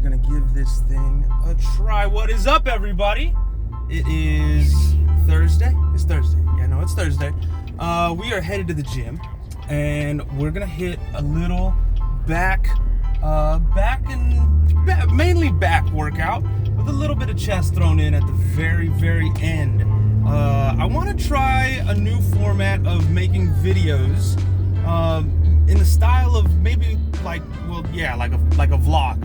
gonna give this thing a try. What is up, everybody? It is Thursday. It's Thursday. Yeah, no, it's Thursday. We are headed to the gym, and we're gonna hit a little mainly back workout with a little bit of chest thrown in at the very, very end. I want to try a new format of making videos in the style of maybe like a vlog,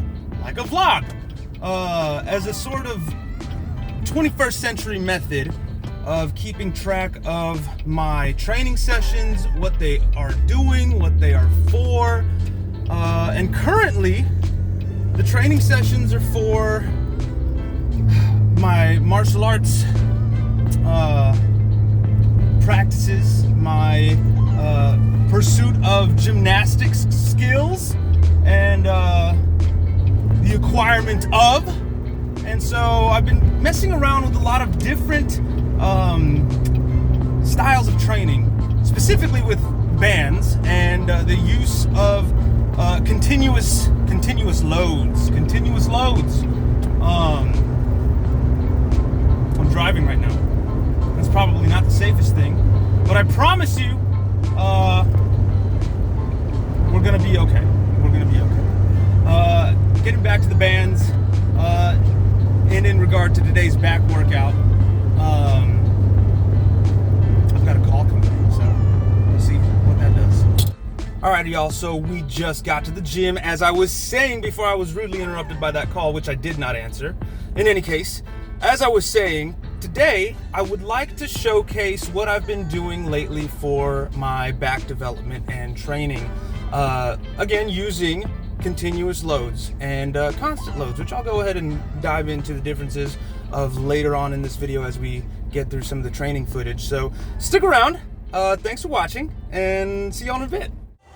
as a sort of 21st century method of keeping track of my training sessions, what they are doing, what they are for, and currently the training sessions are for my martial arts practices, my pursuit of gymnastics skills, and the acquirement of. And so I've been messing around with a lot of different styles of training, specifically with bands and the use of continuous loads. I'm driving right now. That's probably not the safest thing, but I promise you, we're gonna be okay. Getting back to the bands, and in regard to today's back workout, I've got a call coming in, so we'll see what that does. Alrighty, y'all, so we just got to the gym, as I was saying before I was rudely interrupted by that call, which I did not answer. In any case, as I was saying, today I would like to showcase what I've been doing lately for my back development and training. Again, using continuous loads and constant loads, which I'll go ahead and dive into the differences of later on in this video as we get through some of the training footage. So stick around, thanks for watching, and see y'all in a bit.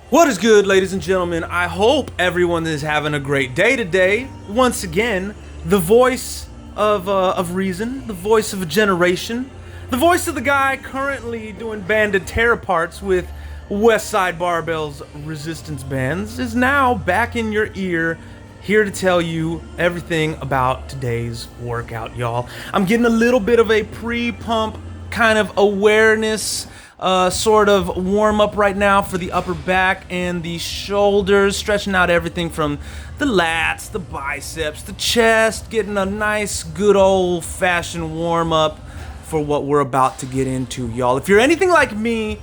What is good, ladies and gentlemen? I hope everyone is having a great day today. Once again, the voice of reason, the voice of a generation, the voice of the guy currently doing banded tear aparts with Westside Barbell's resistance bands is now back in your ear, here to tell you everything about today's workout, y'all. I'm getting a little bit of a pre-pump kind of awareness sort of warm up right now for the upper back and the shoulders, stretching out everything from the lats, the biceps, the chest, getting a nice good old fashioned warm up for what we're about to get into, y'all. If you're anything like me,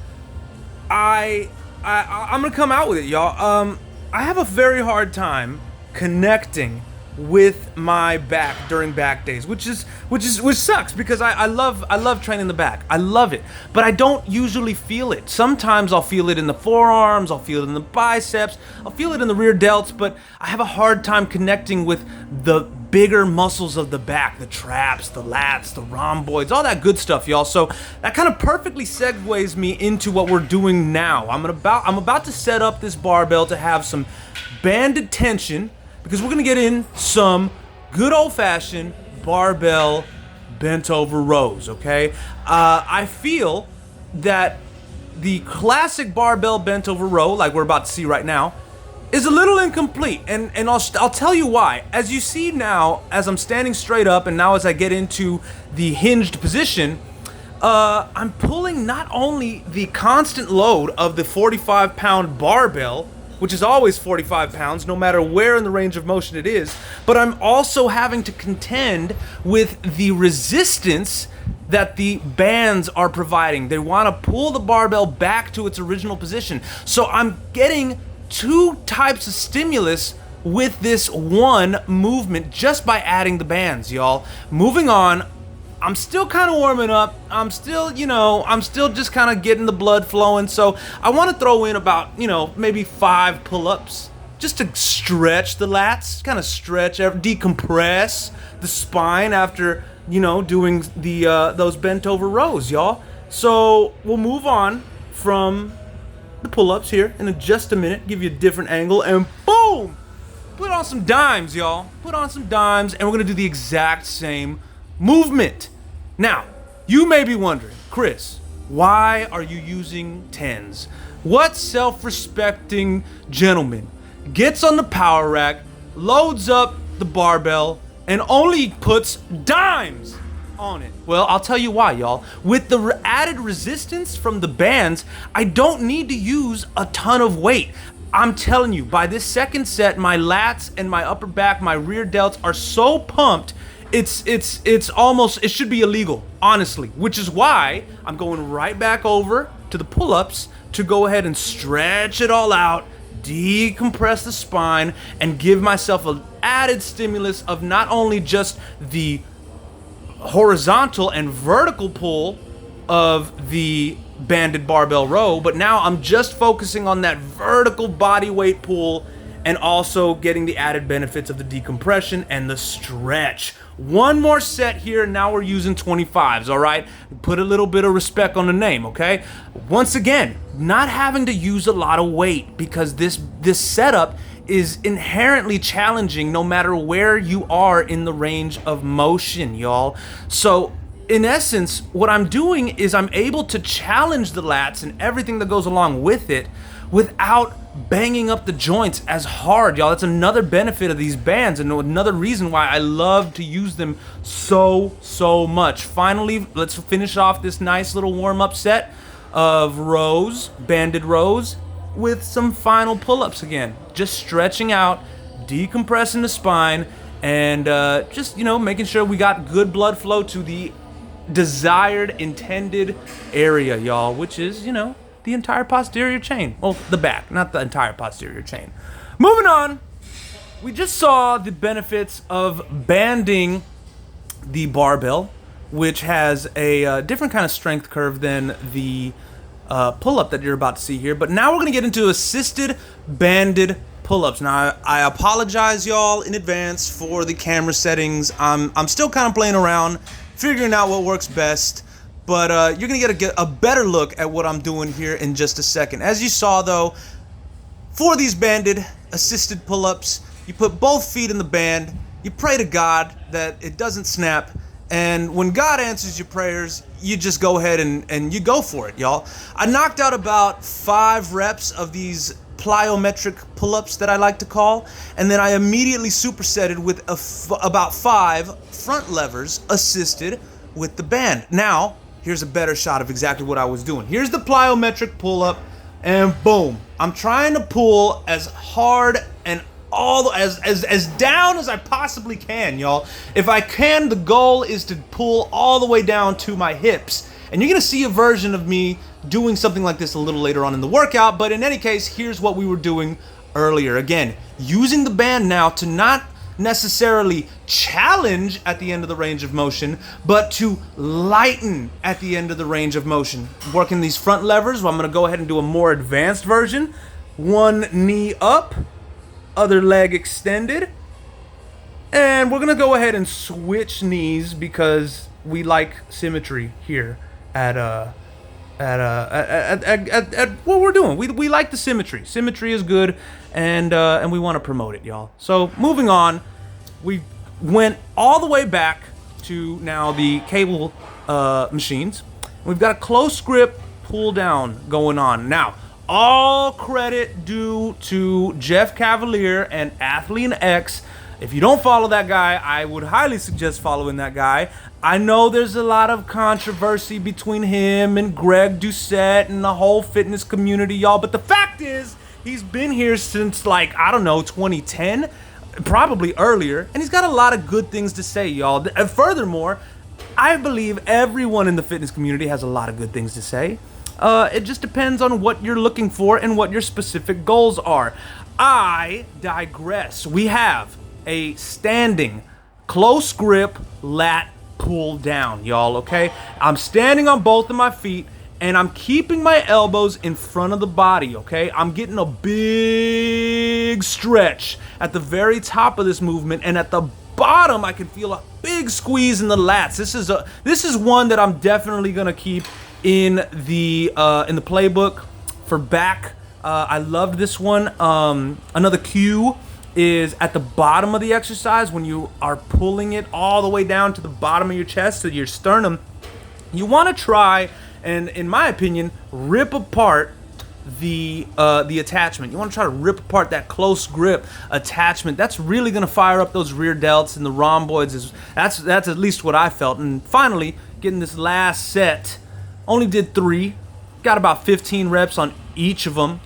I'm gonna come out with it, y'all. I have a very hard time connecting with my back during back days, which sucks, because I love training the back. I love it, but I don't usually feel it. Sometimes I'll feel it in the forearms, I'll feel it in the biceps, I'll feel it in the rear delts, but I have a hard time connecting with the bigger muscles of the back, the traps, the lats, the rhomboids, all that good stuff, y'all. So that kind of perfectly segues me into what we're doing now. I'm about to set up this barbell to have some banded tension, because we're gonna get in some good old-fashioned barbell bent over rows, okay? I feel that the classic barbell bent over row, like we're about to see right now, is a little incomplete, and I'll tell you why. As you see now, as I'm standing straight up, and now as I get into the hinged position, I'm pulling not only the constant load of the 45-pound barbell, which is always 45 pounds, no matter where in the range of motion it is, but I'm also having to contend with the resistance that the bands are providing. They want to pull the barbell back to its original position. So I'm getting two types of stimulus with this one movement just by adding the bands, y'all. Moving on, I'm still kind of warming up. I'm still just kind of getting the blood flowing. So I want to throw in about, maybe 5 pull-ups just to stretch the lats, kind of stretch, decompress the spine after, doing the those bent over rows, y'all. So we'll move on from the pull-ups here in just a minute, give you a different angle, and boom! Put on some dimes, y'all. Put on some dimes, and we're gonna do the exact same movement. Now, you may be wondering, Chris, why are you using 10s? What self-respecting gentleman gets on the power rack, loads up the barbell and only puts dimes on it. Well, I'll tell you why, y'all. With the added resistance from the bands, I don't need to use a ton of weight. I'm telling you, by this second set, my lats and my upper back, my rear delts are so pumped, it's almost, it should be illegal, honestly, which is why I'm going right back over to the pull-ups to go ahead and stretch it all out, decompress the spine, and give myself an added stimulus of not only just the horizontal and vertical pull of the banded barbell row, but now I'm just focusing on that vertical body weight pull and also getting the added benefits of the decompression and the stretch. One more set here, and now we're using 25s, all right? Put a little bit of respect on the name, okay? Once again, not having to use a lot of weight because this setup is inherently challenging no matter where you are in the range of motion, y'all. So in essence, what I'm doing is I'm able to challenge the lats and everything that goes along with it without banging up the joints as hard, y'all. That's another benefit of these bands and another reason why I love to use them so much. Finally, let's finish off this nice little warm-up set of rows, banded rows, with some final pull-ups again. Just stretching out, decompressing the spine, and just, you know, making sure we got good blood flow to the desired, intended area, y'all, which is, you know, the entire posterior chain. Well, the back, not the entire posterior chain. Moving on, we just saw the benefits of banding the barbell, which has a different kind of strength curve than the pull-up that you're about to see here. But now we're gonna get into assisted banded pull-ups. Now, I apologize, y'all, in advance for the camera settings. I'm still kind of playing around, figuring out what works best. But you're gonna get a better look at what I'm doing here in just a second. As you saw though, for these banded assisted pull-ups, you put both feet in the band, you pray to God that it doesn't snap, and when God answers your prayers, you just go ahead and you go for it, y'all. I knocked out about 5 reps of these plyometric pull-ups that I like to call, and then I immediately supersetted with about 5 front levers assisted with the band. Now, here's a better shot of exactly what I was doing. Here's the plyometric pull-up, and boom. I'm trying to pull as hard and as down as I possibly can, y'all. If I can, the goal is to pull all the way down to my hips. And you're gonna see a version of me doing something like this a little later on in the workout, but in any case, here's what we were doing earlier. Again, using the band now to not necessarily challenge at the end of the range of motion, but to lighten at the end of the range of motion. Working these front levers, well, I'm gonna go ahead and do a more advanced version. One knee up, other leg extended. And we're gonna go ahead and switch knees because we like symmetry here at what we're doing. We like the symmetry. Symmetry is good, and we want to promote it, y'all. So moving on, we went all the way back to now the cable machines. We've got a close grip pull down going on. Now, all credit due to Jeff Cavalier and Athlete X. If you don't follow that guy, I would highly suggest following that guy. I know there's a lot of controversy between him and Greg Doucette and the whole fitness community, y'all. But the fact is, he's been here since, like, I don't know, 2010, probably earlier. And he's got a lot of good things to say, y'all. And furthermore, I believe everyone in the fitness community has a lot of good things to say. It just depends on what you're looking for and what your specific goals are. I digress. We have a standing close grip lat pull down, y'all, okay? I'm standing on both of my feet and I'm keeping my elbows in front of the body, okay? I'm getting a big stretch at the very top of this movement, and at the bottom I can feel a big squeeze in the lats. This is one that I'm definitely gonna keep in the playbook for back. I loved this one. Another cue is at the bottom of the exercise when you are pulling it all the way down to the bottom of your chest, to your sternum. You want to try and, in my opinion, rip apart the attachment. You want to try to rip apart that close grip attachment. That's really going to fire up those rear delts and the rhomboids. That's at least what I felt. And finally, getting this last set, only did 3, got about 15 reps on each of them.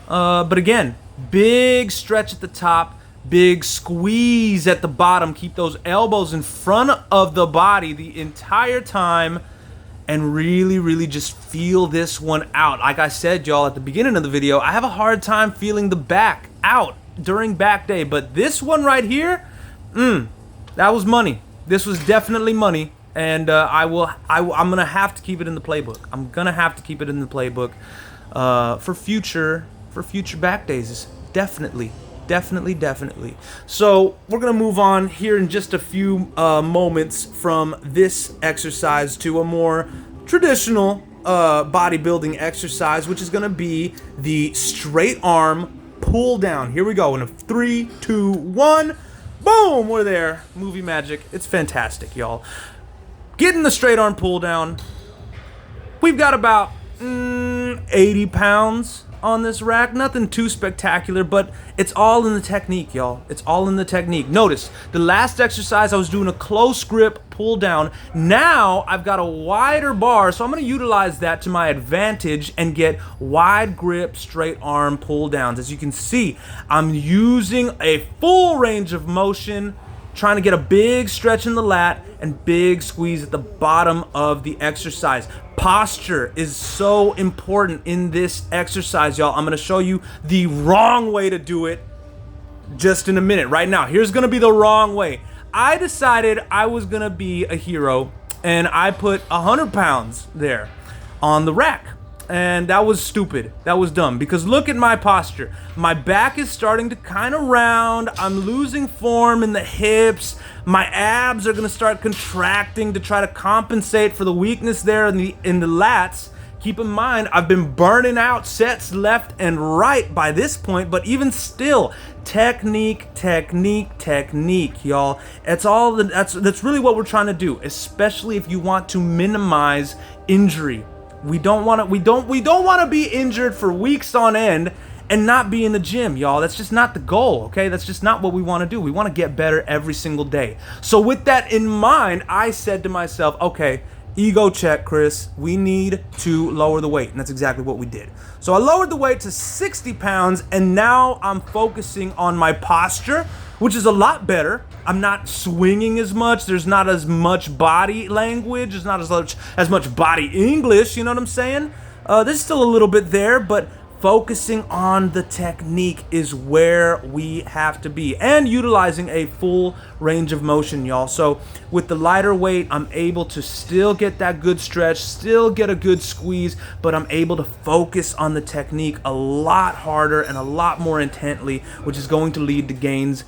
But again, big stretch at the top, big squeeze at the bottom. Keep those elbows in front of the body the entire time, and really just feel this one out. Like I said, y'all, at the beginning of the video, I have a hard time feeling the back out during back day, but this one right here, that was money. This was definitely money, and I'm gonna have to keep it in the playbook. I'm gonna have to keep it in the playbook for future back days. Definitely. So we're gonna move on here in just a few moments from this exercise to a more traditional bodybuilding exercise, which is gonna be the straight arm pull down. Here we go in a 3, 2, 1. Boom, we're there. Movie magic. It's fantastic, y'all. Getting the straight arm pull down. We've got about 80 pounds on this rack. Nothing too spectacular, but it's all in the technique, y'all. It's all in the technique. Notice the last exercise I was doing a close grip pull down. Now I've got a wider bar, so I'm going to utilize that to my advantage and get wide grip straight arm pull downs. As you can see, I'm using a full range of motion, trying to get a big stretch in the lat and big squeeze at the bottom of the exercise. Posture is so important in this exercise, y'all. I'm gonna show you the wrong way to do it just in a minute. Right now, here's gonna be the wrong way. I decided I was gonna be a hero, and I put 100 pounds there on the rack. And that was stupid. That was dumb, because look at my posture. My back is starting to kind of round. I'm losing form in the hips. My abs are gonna start contracting to try to compensate for the weakness there in the lats. Keep in mind, I've been burning out sets left and right by this point, but even still, technique, y'all. That's really what we're trying to do, especially if you want to minimize injury. We don't want to be injured for weeks on end and not be in the gym, y'all. That's just not the goal, okay? That's just not what we want to do. We want to get better every single day. So with that in mind, I said to myself, okay, ego check, Chris. We need to lower the weight, and that's exactly what we did. So I lowered the weight to 60 pounds, and now I'm focusing on my posture, which is a lot better. I'm not swinging as much. There's not as much body language. There's not as much body English, you know what I'm saying? There's still a little bit there, but focusing on the technique is where we have to be, and utilizing a full range of motion, y'all. So with the lighter weight, I'm able to still get that good stretch, still get a good squeeze, but I'm able to focus on the technique a lot harder and a lot more intently, which is going to lead to gains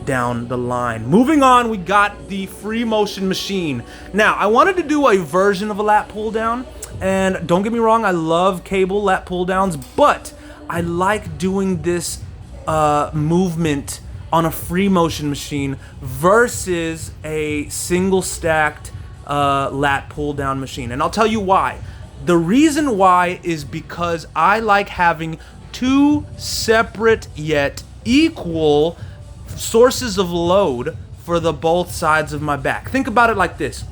down the line. Moving on, we got the free motion machine. Now, I wanted to do a version of a lat pull down, and don't get me wrong, I love cable lat pull downs, but I like doing this movement on a free motion machine versus a single stacked lat pull down machine. And I'll tell you why. The reason why is because I like having 2 separate yet equal sources of load for the both sides of my back. Think about it like this.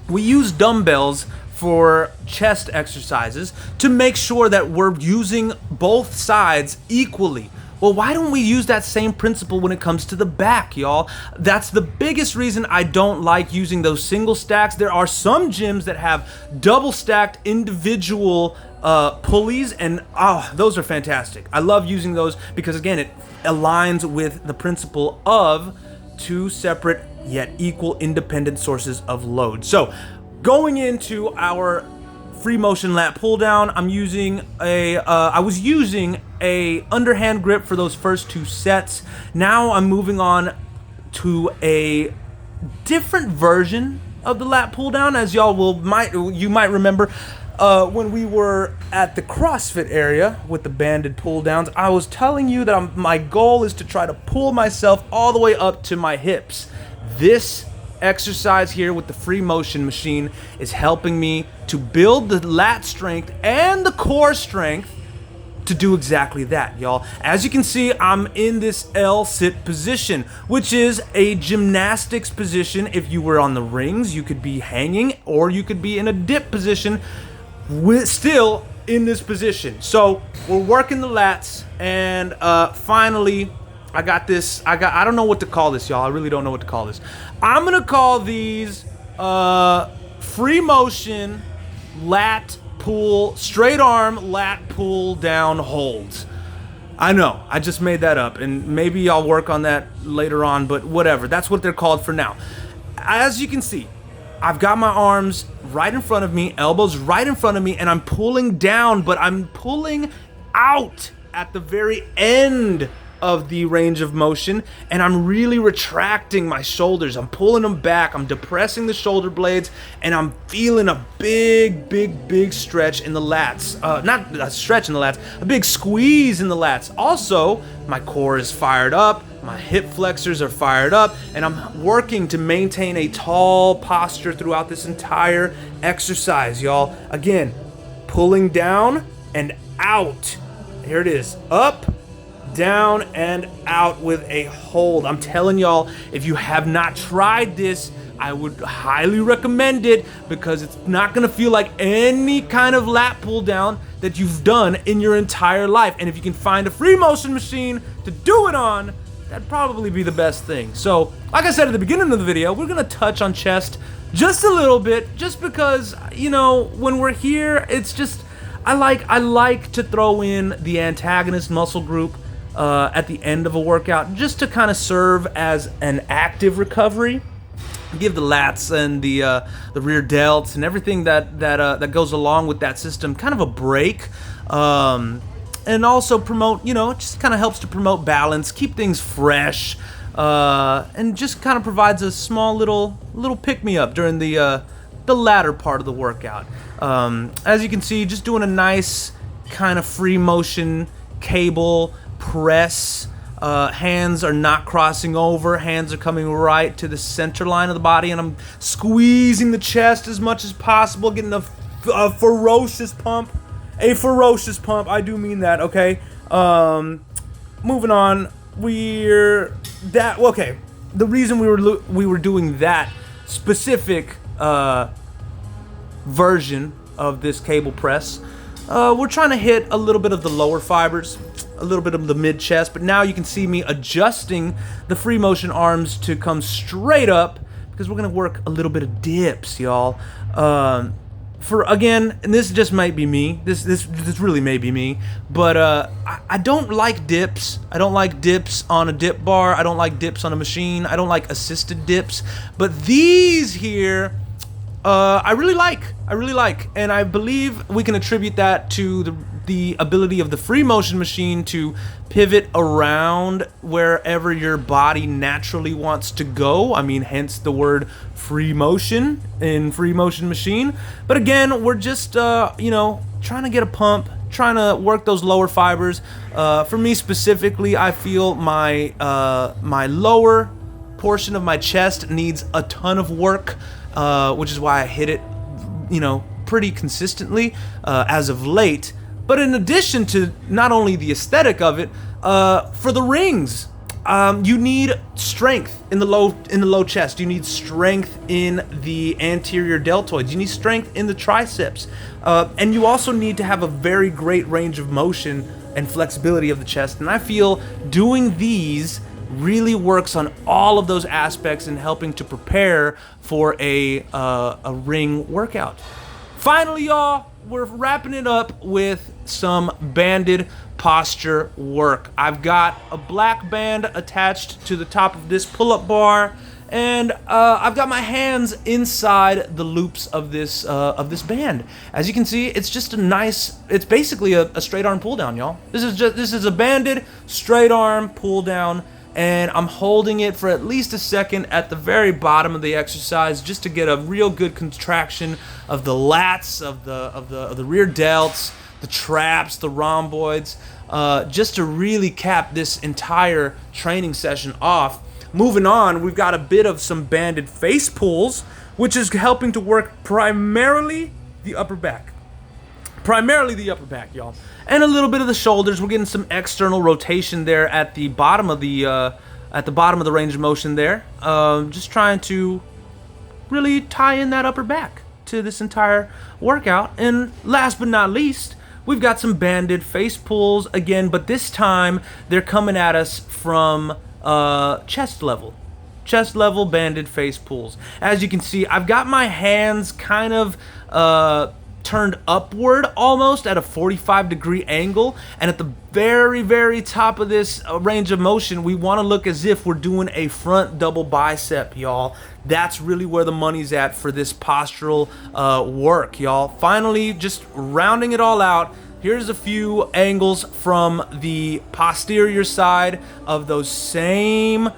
We use dumbbells for chest exercises to make sure that we're using both sides equally. Well, why don't we use that same principle when it comes to the back, y'all? That's the biggest reason I don't like using those single stacks. There are some gyms that have double stacked individual pulleys, and those are fantastic. I love using those because, again, it aligns with the principle of 2 separate yet equal independent sources of load. So going into our free motion lat pull down, I was using a underhand grip for those first 2 sets. Now I'm moving on to a different version of the lat pull down. As you might remember, when we were at the CrossFit area with the banded pull downs, I was telling you that my goal is to try to pull myself all the way up to my hips. This exercise here with the free motion machine is helping me to build the lat strength and the core strength to do exactly that, y'all. As you can see, I'm in this L-sit position, which is a gymnastics position. If you were on the rings, you could be hanging, or you could be in a dip position, still in this position. So we're working the lats, and finally, I don't know what to call this, y'all. I really don't know what to call this. I'm gonna call these free motion lat pull, straight arm lat pull down holds. I know, I just made that up, and maybe I'll work on that later on, but whatever. That's what they're called for now. As you can see, I've got my arms right in front of me, elbows right in front of me, and I'm pulling down, but I'm pulling out at the very end of the range of motion, and I'm really retracting my shoulders. I'm pulling them back, I'm depressing the shoulder blades, and I'm feeling a big stretch in the lats. Not a stretch in the lats, a big squeeze in the lats. Also, my core is fired up, my hip flexors are fired up, and I'm working to maintain a tall posture throughout this entire exercise, y'all. Again, pulling down and out. Here it is, up, down, and out with a hold. I'm telling y'all, if you have not tried this, I would highly recommend it, because it's not gonna feel like any kind of lat pull down that you've done in your entire life. And if you can find a free motion machine to do it on, that'd probably be the best thing. So, like I said at the beginning of the video, we're gonna touch on chest just a little bit, just because, you know, when we're here, it's just, I like to throw in the antagonist muscle group at the end of a workout, just to kind of serve as an active recovery, give the lats and the rear delts and everything that goes along with that system kind of a break, and also promote, you know, it just kind of helps to promote balance, keep things fresh, and just kind of provides a small little pick-me-up during the latter part of the workout. As you can see, just doing a nice kind of free motion cable press. Hands are not crossing over, hands are coming right to the center line of the body, and I'm squeezing the chest as much as possible, getting a ferocious pump. A ferocious pump, I do mean that, okay? Moving on, okay, the reason we were doing that specific version of this cable press, we're trying to hit a little bit of the lower fibers, a little bit of the mid chest, but now you can see me adjusting the free motion arms to come straight up, because we're gonna work a little bit of dips, y'all. Again, and this just might be me, this really may be me, but I don't like dips. I don't like dips on a dip bar, I don't like dips on a machine, I don't like assisted dips, but these here, I really like, and I believe we can attribute that to the ability of the free motion machine to pivot around wherever your body naturally wants to go. I mean, hence the word free motion in free motion machine. But again, we're just, you know, trying to get a pump, trying to work those lower fibers. For me specifically, I feel my lower portion of my chest needs a ton of work, which is why I hit it, you know, pretty consistently as of late. But in addition to not only the aesthetic of it, for the rings, you need strength in the low chest. You need strength in the anterior deltoids. You need strength in the triceps, and you also need to have a very great range of motion and flexibility of the chest. And I feel doing these really works on all of those aspects in helping to prepare for a ring workout. Finally, y'all, we're wrapping it up with some banded posture work. I've got a black band attached to the top of this pull-up bar, and I've got my hands inside the loops of this band. As you can see, it's just a nice, it's basically a straight arm pull down, y'all. This is a banded straight arm pull down, and I'm holding it for at least a second at the very bottom of the exercise, just to get a real good contraction of the lats, of the rear delts, the traps, the rhomboids, just to really cap this entire training session off. Moving on, we've got a bit of some banded face pulls, which is helping to work primarily the upper back. primarily the upper back, y'all, and a little bit of the shoulders. We're getting some external rotation there at the bottom of the range of motion there. Just trying to really tie in that upper back to this entire workout. And last but not least, we've got some banded face pulls again, but this time they're coming at us from chest level banded face pulls. As you can see, I've got my hands kind of turned upward almost at a 45-degree angle, and at the very, very top of this range of motion, we want to look as if we're doing a front double bicep, y'all. That's really where the money's at for this postural work, y'all. Finally, just rounding it all out, here's a few angles from the posterior side of those same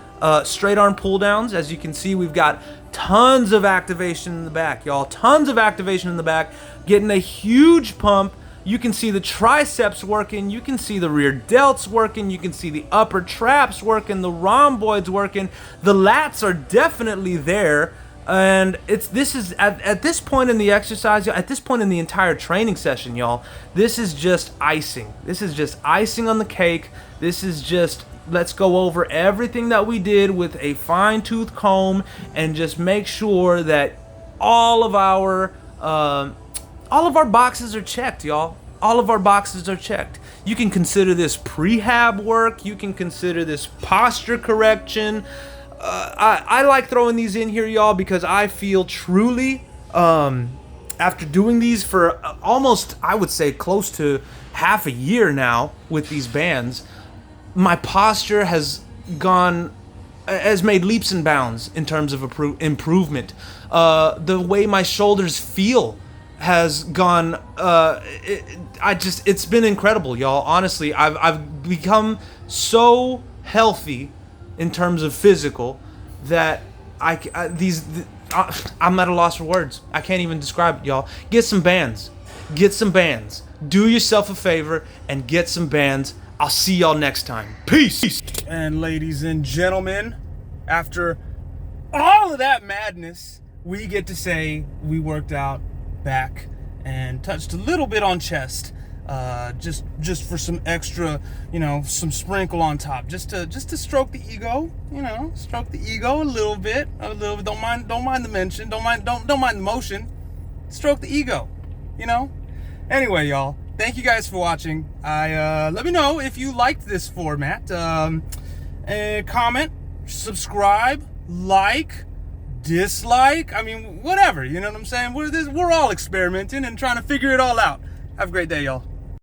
straight arm pull downs. As you can see, we've got tons of activation in the back, y'all. Tons of activation in the back, getting a huge pump. You can see the triceps working, you can see the rear delts working, you can see the upper traps working, the rhomboids working. The lats are definitely there. And this is at this point in the exercise, at this point in the entire training session, y'all, this is just icing. This is just icing on the cake. This is just, let's go over everything that we did with a fine-tooth comb and just make sure that all of our boxes are checked, y'all. All of our boxes are checked. You can consider this prehab work. You can consider this posture correction. I like throwing these in here, y'all, because I feel truly, after doing these for almost, I would say, close to half a year now with these bands, my posture has made leaps and bounds in terms of improvement. The way my shoulders feel has gone, it's been incredible, y'all. Honestly, I've become so healthy in terms of physical that I'm at a loss for words. I can't even describe it, y'all. Get some bands. Get some bands. Do yourself a favor and get some bands. I'll see y'all next time. Peace. And ladies and gentlemen, after all of that madness, we get to say we worked out back and touched a little bit on chest, just for some extra, some sprinkle on top, just to stroke the ego, stroke the ego a little bit. Don't mind the mention, don't mind the motion, stroke the ego, Anyway, y'all, thank you guys for watching. Let me know if you liked this format. Comment, subscribe, like, dislike. I mean, whatever. You know what I'm saying? We're all experimenting and trying to figure it all out. Have a great day, y'all.